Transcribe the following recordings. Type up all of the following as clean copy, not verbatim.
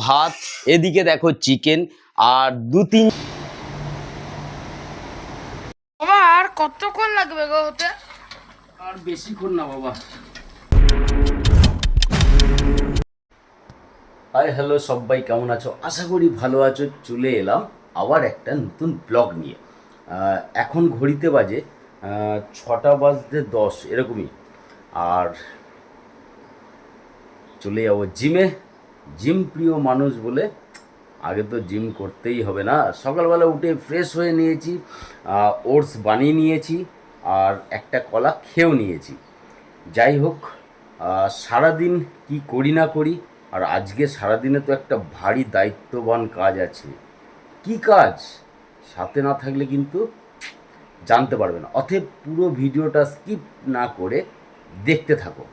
ভাত, এদিকে দেখো চিকেন আর দু-তিন। বাবা আর কতক্ষণ লাগবে গো হতে? আর বেশিক্ষণ না বাবা। হাই হ্যালো সবাই, কেমন আছো? আশা করি ভালো আছো। চলে এলাম আবার একটা নতুন ব্লগ নিয়ে। এখন ঘড়িতে বাজে 6:10 এরকমই। আর চলে যাবো জিমে। জিম প্রিয় মানুষ বলে আগে তো জিম করতেই হবে না। সকালবেলা উঠে ফ্রেশ হয়ে নিয়েছি, ওটস বানিয়ে নিয়েছি আর একটা কলা খেয়েও নিয়েছি। যাই হোক, সারাদিন কি করি না করি, আর আজকে সারাদিনে তো একটা ভারী দায়িত্ববান কাজ আছে। কি কাজ? সাথে না থাকলে কিন্তু জানতে পারবে না। অতএব পুরো ভিডিওটা স্কিপ না করে দেখতে থাকো।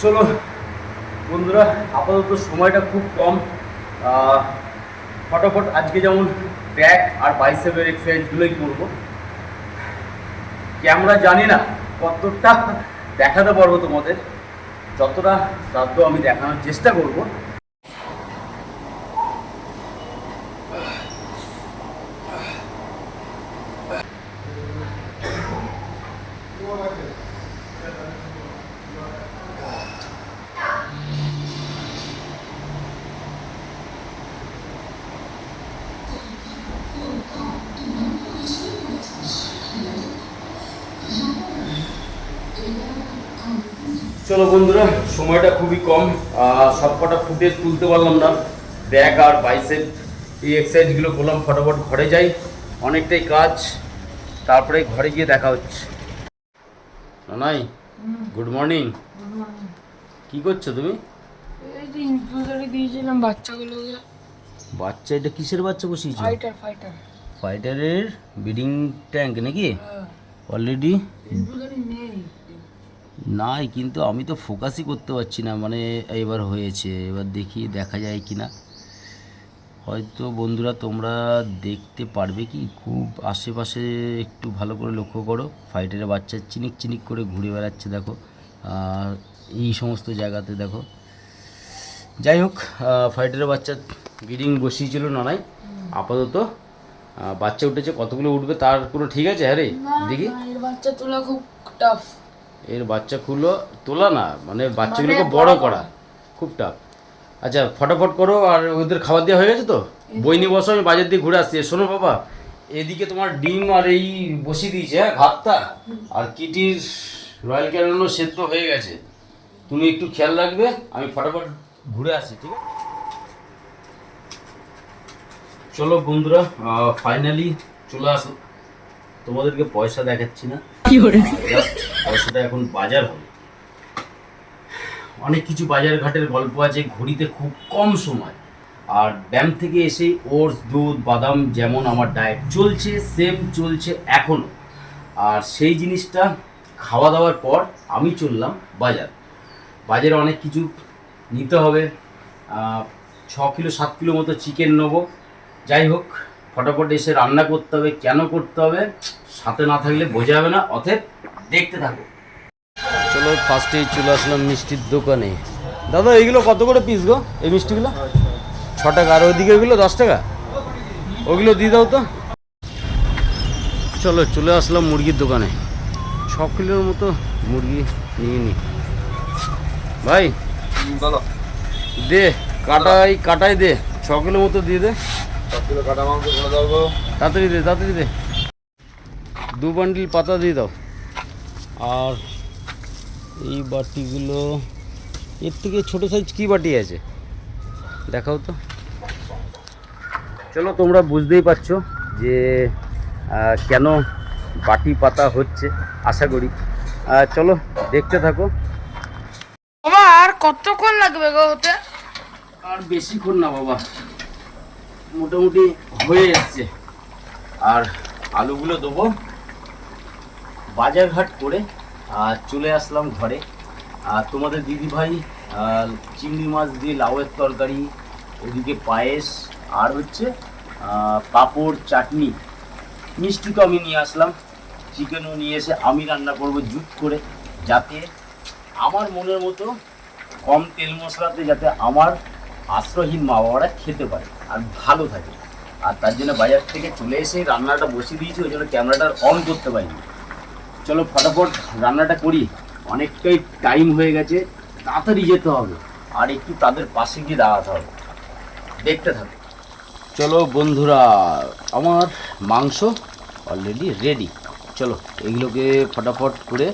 চলো বন্ধুরা, আপাতত সময়টা খুব কম। ফটাফট আজকে যেমন ব্যাক আর বাইসেপের এক্সারসাইজগুলোই করবো। ক্যামেরা জানি না কতটা দেখাতে পারবো তোমাদের, যতটা সাধ্য আমি দেখানোর চেষ্টা করবো। চলো বন্ধুরা, সময়টা খুবই কম, সবকটা ফুটেজ তুলতে পারলাম না। ব্যাক আর বাইসেপ এই এক্সারসাইজগুলো করলাম। ফটাফট ঘরে যাই, অনেকটাই কাজ, তারপরে ঘরে গিয়ে দেখা হচ্ছে। নাই, গুড মর্নিং। কি করছো তুমি? এই যে ইনফিউজারে দিয়েছিলাম বাচ্চাগুলোকে। বাচ্চা? এটা কিসের বাচ্চা বসিয়েছো? ফাইটার ফাইটারের ব্রিডিং ট্যাঙ্ক নাকি? অলরেডি ইনফিউজারে নেই। নাই, কিন্তু আমি তো ফোকাসই করতে পারছি না। মানে এবার হয়েছে, এবার দেখি দেখা যায় কি না। হয়তো বন্ধুরা তোমরা দেখতে পারবে কি, খুব আশেপাশে একটু ভালো করে লক্ষ্য করো। ফাইটারের বাচ্চা চিনিক চিনিক করে ঘুরে বেড়াচ্ছে দেখো, এই সমস্ত জায়গাতে দেখো। যাই হোক, ফাইটারের বাচ্চা ব্রিডিং বসিয়েছিল নয়, আপাতত বাচ্চা উঠেছে। কতগুলো উঠবে তার কোনো ঠিক আছে? হ্যাঁ রে, দেখি। এর বাচ্চা তোলা খুব টাফ। এর বাচ্চা তোলা না, মানে বাচ্চাগুলোকে বড় করা খুব টাফ। আচ্ছা ফটাফট করো, আর ওদের খাবার দেওয়া হয়ে গেছে তো? বই নিয়ে বসো, আমি বাজার দিয়ে ঘুরে আসছি। শোনো বাবা, এদিকে তোমার ডিম আর এই বসিয়ে দিয়েছে, হ্যাঁ ভাতটা, আর কিটির রয়্যাল ক্যানোনো সেদ্ধ হয়ে গেছে। তুমি একটু খেয়াল রাখবে, আমি ফটাফট ঘুরে আসি, ঠিক আছে? চলো বন্ধুরা, ফাইনালি চলে আসো। তোমাদেরকে পয়সা দেখাচ্ছি না, পয়সাটা এখন বাজার হবে। অনেক কিছু বাজার ঘাটের গল্প আছে, ঘড়িতে খুব কম সময়। আর ব্যায়াম থেকে এসে ওটস, দুধ, বাদাম, যেমন আমার ডায়েট চলছে সেম চলছে এখনও। আর সেই জিনিসটা খাওয়া দাওয়ার পর আমি চললাম বাজারে অনেক কিছু নিতে হবে। 6 কিলো 7 কিলো মতো চিকেন নেবো। যাই হোক, ফটাফট এসে রান্না করতে হবে। কেন করতে হবে, সাথে না থাকলে বোঝা যাবে না। অতএব দেখতে থাকো। চলো ফার্স্টেই চলে আসলাম মিষ্টির দোকানে। দাদা এইগুলো কত করে পিস গো, এই মিষ্টিগুলো? 6 টাকা। আর ওইদিকে ওইগুলো 10 টাকা, ওইগুলো দিয়ে দাও তো। চলো চলে আসলাম মুরগির দোকানে। 6 কিলোর মতো মুরগি নিয়ে নি ভাই। বলো, দে কাটাই দে, 6 কিলো মতো দিয়ে দে। 6 কিলো কাটা মাংস করে দেবো। তাড়াতাড়ি দে। 2 বান্ডিল পাতা দিয়ে দাও। আর এই বাটিগুলো, এর থেকে ছোটো সাইজ কী বাটি আছে দেখাও তো। চলো তোমরা বুঝতেই পারছো যে কেন বাটি পাতা হচ্ছে, আশা করি। চলো দেখতে থাকো। বাবা আর কতক্ষণ লাগবে গো হতে? আর বেশিক্ষণ না বাবা, মোটামুটি হয়ে যাচ্ছে। আর আলুগুলো দেবো, বাজারঘাট করে চলে আসলাম ঘরে। তোমাদের দিদিভাই চিংড়ি মাছ দিয়ে লাউয়ের তরকারি, ওদিকে পায়েস, আর হচ্ছে পাঁপড়, চাটনি, মিষ্টি তো আমি নিয়ে আসলাম, চিকেনও নিয়ে এসে আমি রান্না করবো জুট করে, যাতে আমার মনের মতো কম তেল মশলাতে যাতে আমার আশ্রয়হীন মা বাবারা খেতে পারে আর ভালো থাকে। আর তার জন্য বাজার থেকে চলে এসে রান্নাটা বসিয়ে দিয়েছি, ওই জন্য ক্যামেরাটা অন করতে পারিনি। চলো ফটাফট রান্নাটা করি, অনেকটাই টাইম হয়ে গেছে, তাড়াতাড়ি যেতে হবে আর একটু তাদের পাশে গিয়ে দাঁড়াতে হবে। দেখতে থাকো। চলো বন্ধুরা, আমার মাংস অলরেডি রেডি। চলো এগুলোকে ফটাফট করে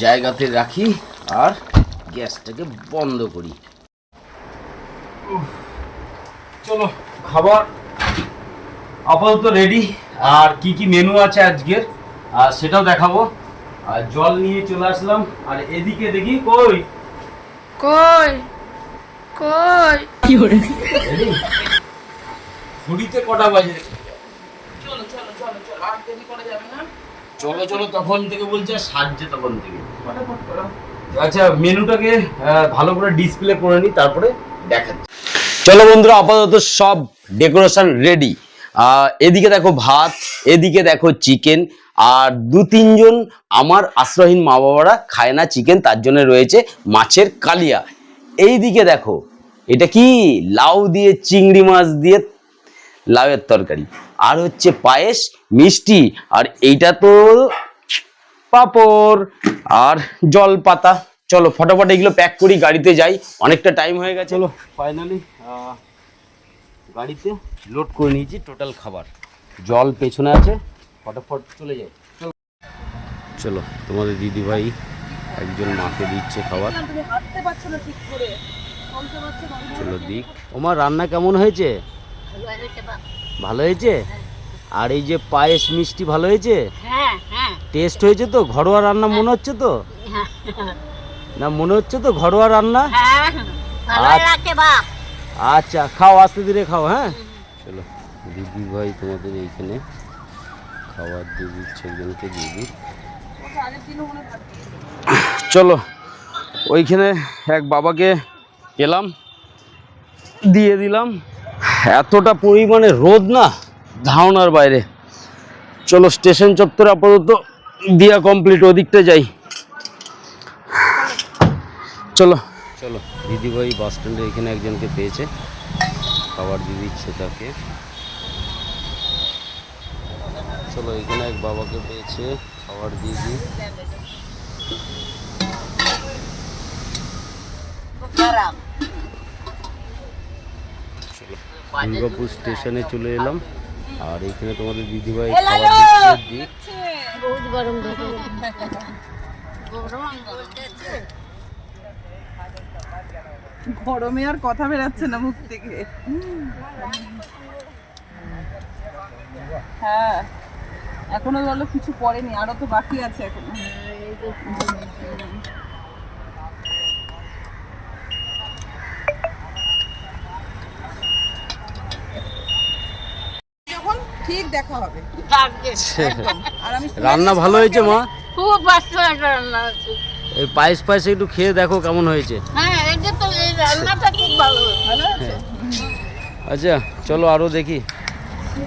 জায়গাতে রাখি আর গ্যাসটাকে বন্ধ করি। চলো খাবার আপাতত রেডি। আর কি কি মেনু আছে আজকের সেটাও দেখাবো। আর জল নিয়ে চলে আসলাম। আর এদিকে দেখি কই কই কই ঘুড়িতে কটা বাজে? চলো চলো চলো চলো, আর দেরি করা যাবে না। চলো চলো, তখন থেকে বলছে সাজছে তখন থেকে। ফটাফট করো। আচ্ছা মেনুটাকে ভালো করে ডিসপ্লে করে নিই, তারপরে দেখাচ্ছি। চলো বন্ধুরা, আপাতত সব ডেকোরেশন রেডি। এদিকে দেখো ভাত, এদিকে দেখো চিকেন, আর 2-3 জন আমার আশ্রয়হীন মা বাবারা খায় না চিকেন, তার জন্য রয়েছে মাছের কালিয়া। এইদিকে দেখো এটা কি লাউ দিয়ে চিংড়ি মাছ দিয়ে লাউয়ের তরকারি, আর হচ্ছে পায়েস, মিষ্টি, আর এইটা তো পাঁপড় আর জল পাতা। চলো ফটাফট এগুলো প্যাক করি, গাড়িতে যাই, অনেকটা টাইম হয়ে গেছে। চলো ফাইনালি গাড়িতে লোড করে নিয়েছি টোটাল খাবার। জল পেছনে আছে, ফটাফট চলে যাই। চলো তোমাদের দিদিভাই একজন মাকে দিচ্ছে খাবার। চলো দিক। ওমা রান্না কেমন হয়েছে? ভালো হয়েছে। আর এই যে পায়েস মিষ্টি ভালো হয়েছে? হ্যাঁ হ্যাঁ টেস্ট হয়েছে তো? ঘরোয়া রান্না মনে হচ্ছে তো? না মনে হচ্ছে তো ঘরোয়া রান্না? হ্যাঁ ভালো লাগে বাপ। আচ্ছা খাও, আস্তে ধীরে খাও। হ্যাঁ চলো দিদি ভাই তোমাদের এইখানে খাবার দিয়ে দিচ্ছে একজনকে, দিদি। চলো ওইখানে এক বাবাকে পেলাম, দিয়ে দিলাম। এতটা পরিমাণে রোদ না, ধারণার বাইরে। চলো স্টেশন চত্বরে আপাতত দিয়া কমপ্লিট, ওদিকটা যাই। চলো চলো দিদিভাই বাস স্ট্যান্ডে এখানে একজনকে পেয়েছে, খাবার দিয়ে দিচ্ছে তাকে। চলো এখানে এক বাবাকে পেয়েছে, খাবার দিয়ে দিই। চলো দুর্গাপুর স্টেশনে চলে এলাম, আর এখানে তোমাদের দিদিভাই খাবার দিচ্ছে। বহুত গরম গরমে আর কথা বেরাচ্ছে না মুখ থেকে। হ্যাঁ এখনো বলো কিছু পড়েনি, আরো তো বাকি আছে এখনো। যখন ঠিক দেখা হবে। আর আমি রান্না ভালো হয়েছে মা? খুব বাস্তব একটা রান্না আছে। এই পায়েস পায়েস একটু খেয়ে দেখো কেমন হয়েছে। হ্যাঁ এটা তো এই রান্নাটা খুব ভালো ভালো আছে। আচ্ছা চলো আরো দেখি।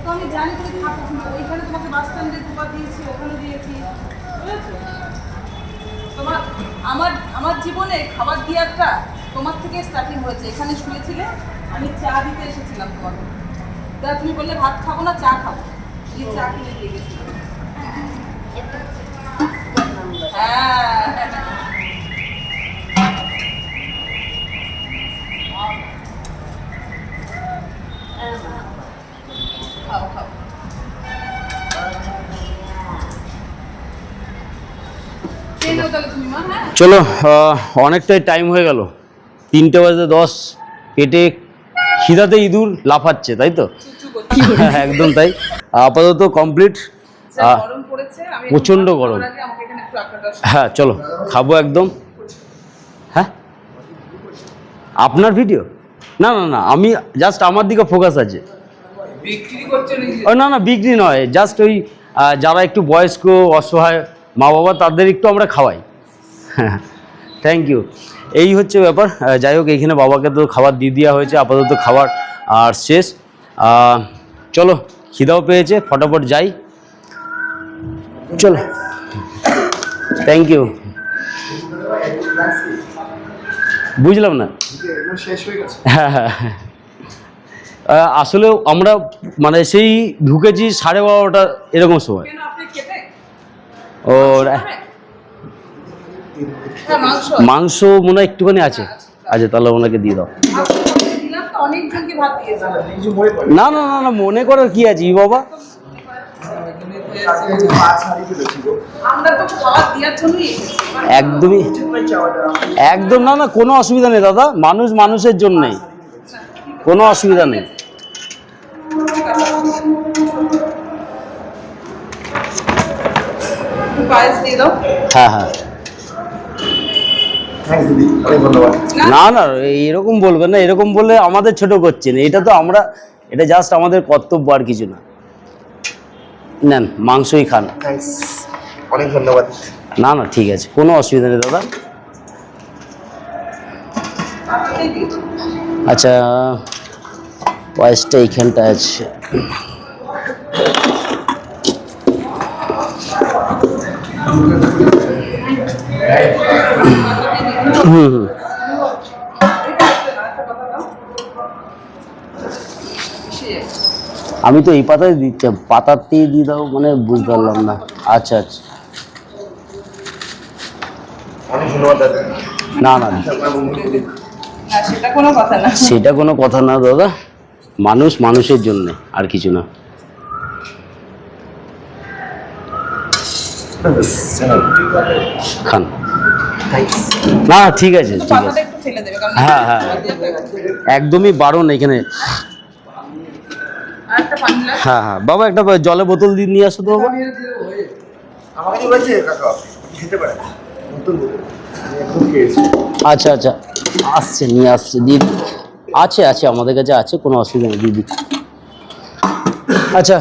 তো আমি জানি তুমি খাচ্ছ না, ওইখানে তোমাকে বাস স্ট্যান্ডে দুবার দিয়েছি, ওখানে দিয়েছি, বুঝেছো? তোমার আমার আমার জীবনে খাবার দিয়াটা তোমার থেকে স্টার্টিং হয়েছে। এখানে শুয়েছিলে, আমি চা দিতে এসেছিলাম তোমাকে, তা তুমি বললে ভাত খাবো না চা খাবো, এই চা কিনে দিয়ে গেছিলাম। হ্যাঁ খাও খাও। খেয়ে নাও তাহলে তুমি মা। হ্যাঁ চলো অনেকটাই টাইম হয়ে গেল, 3:10 পেটে খিদাতে ইঁদুর লাফাচ্ছে, তাই তো? চুচু করছি। একদম তাই। আপাতত কমপ্লিট। গরম পড়েছে, আমি প্রচণ্ড গরম। আগে আমাকে এখানে একটু আঁকাটা। হ্যাঁ চলো খাবো একদম। হ্যাঁ আপনার ভিডিও? না না না, আমি জাস্ট আমার দিকে ফোকাস আছে। বিক্রি করছো নাকি? ও না না বিক্রি নয়, জাস্ট ওই যারা একটু বয়স্ক অসহায় মা বাবা তাদের একটু আমরা খাওয়াই। হ্যাঁ, থ্যাংক ইউ। এই হচ্ছে ব্যাপার। যাই হোক, এইখানে বাবাকে তো খাবার দিয়ে দেওয়া হয়েছে, আপাতত খাবার আর শেষ। চলো, খিদাও পেয়েছে, ফটাফট যাই, চলো। Thank you. বুঝলাম না। হ্যাঁ হ্যাঁ, আসলে আমরা মানে সেই ঢুকেছি 12:30 এরকম সময়। কেন আপনি খেতে? ও হ্যাঁ, মাংস মাংস মনে হয় একটুখানি আছে। আচ্ছা, তাহলে ওনাকে দিয়ে দাও। দিলাম তো, অনেকজনকে ভাত দিয়েছে। না না না না, মনে করার কি আছে ই বাবা। আমরা তো খাবার দেওয়ার জন্যই এসেছি। একদমই একদম না না, কোনো অসুবিধা নেই দাদা, মানুষ মানুষের জন্যেই, কোনো অসুবিধা নেই। পায়েস দিয়ে দাও। হ্যাঁ হ্যাঁ, না না এরকম বলবেন না, এরকম বললে আমাদের ছোট করছেন। এটা তো আমরা, এটা জাস্ট আমাদের কর্তব্য, আর কিছু না। নেন, মাংসই খান। অনেক ধন্যবাদ। না না, ঠিক আছে, কোনো অসুবিধা নেই দাদা। আপনাকেই দিয়েছি। আচ্ছা, পয়সটা এইখানটা আছে। হুম হুম, আমি তো এই পাতায় দিচ্ছি, পাতাতেই দিয়ে দাও মানে বুঝতে পারলাম না। আচ্ছা আচ্ছা, অনেক ধন্যবাদ দাদা। না না, না, সেটা কোনো কথা না। সেটা কোনো কথা না দাদা, মানুষ মানুষের জন্যে, আর কিছু না। খান। না ঠিক আছে, ঠিক পাতাটা আছে। একটু ফেলে দেবে, কারণ হ্যাঁ হ্যাঁ, একদমই বারণ এখানে। আর একটা পানি গ্লাস। হ্যাঁ হ্যাঁ, বাবা একটা জলের বোতল দিয়ে নিয়ে আসো তো বাবা। আমাকে কি বলছে কাকা খেতে পারে নতুন বোতল আমি এখন খেয়েছি। আচ্ছা আচ্ছা, আসছে, নিয়ে আসছে, দিদি আছে আছে, আমাদের কাছে আছে, কোনো অসুবিধা নেই দিদি। আচ্ছা,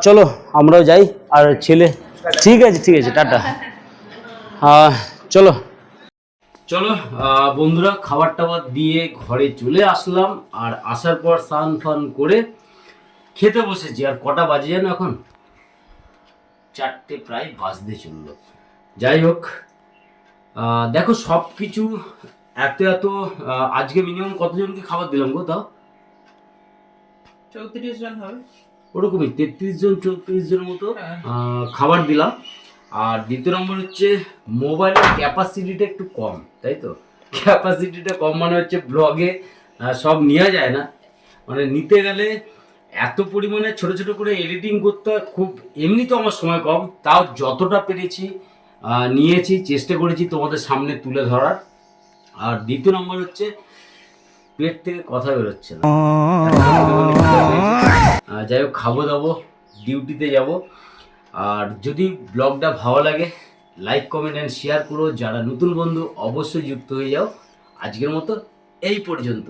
চলো আমরাও যাই, আর ছেলে। ঠিক আছে ঠিক আছে, টাটা। চলো চলো বন্ধুরা, খাবার টাবার দিয়ে ঘরে চলে আসলাম, আর আসার পর স্নান ফান করে খেতে বসেছি। আর কটা বাজে জানো এখন? 4টে প্রায় বাজতে চললো। যাই হোক, দেখো সব কিছু এত এত, আজকে মিনিমাম কতজনকে খাবার দিলাম গো? তাও 34 জন হবে, ওরকমই 33 জন 34 জনের মতো খাবার দিলাম। আর দ্বিতীয় নম্বর হচ্ছে, মোবাইলের ক্যাপাসিটিটা একটু কম, তাই তো? ক্যাপাসিটিটা কম মানে হচ্ছে ব্লগে সব নেওয়া যায় না, মানে নিতে গেলে এত পরিমাণে ছোট ছোট করে এডিটিং করতে হয়, খুব এমনি তো আমার সময় কম, তাও যতটা পেরেছি নিয়েছি, চেষ্টা করেছি তোমাদের সামনে তুলে ধরার। আর দ্বিতীয় নম্বর হচ্ছে, পেট থেকে কথা বেরোচ্ছে না। যাই হোক, খাবো দাবো, ডিউটিতে যাব। আর যদি ব্লগটা ভালো লাগে, লাইক কমেন্ট অ্যান্ড শেয়ার করো। যারা নতুন বন্ধু অবশ্যই যুক্ত হয়ে যাও। আজকের মতো এই পর্যন্ত।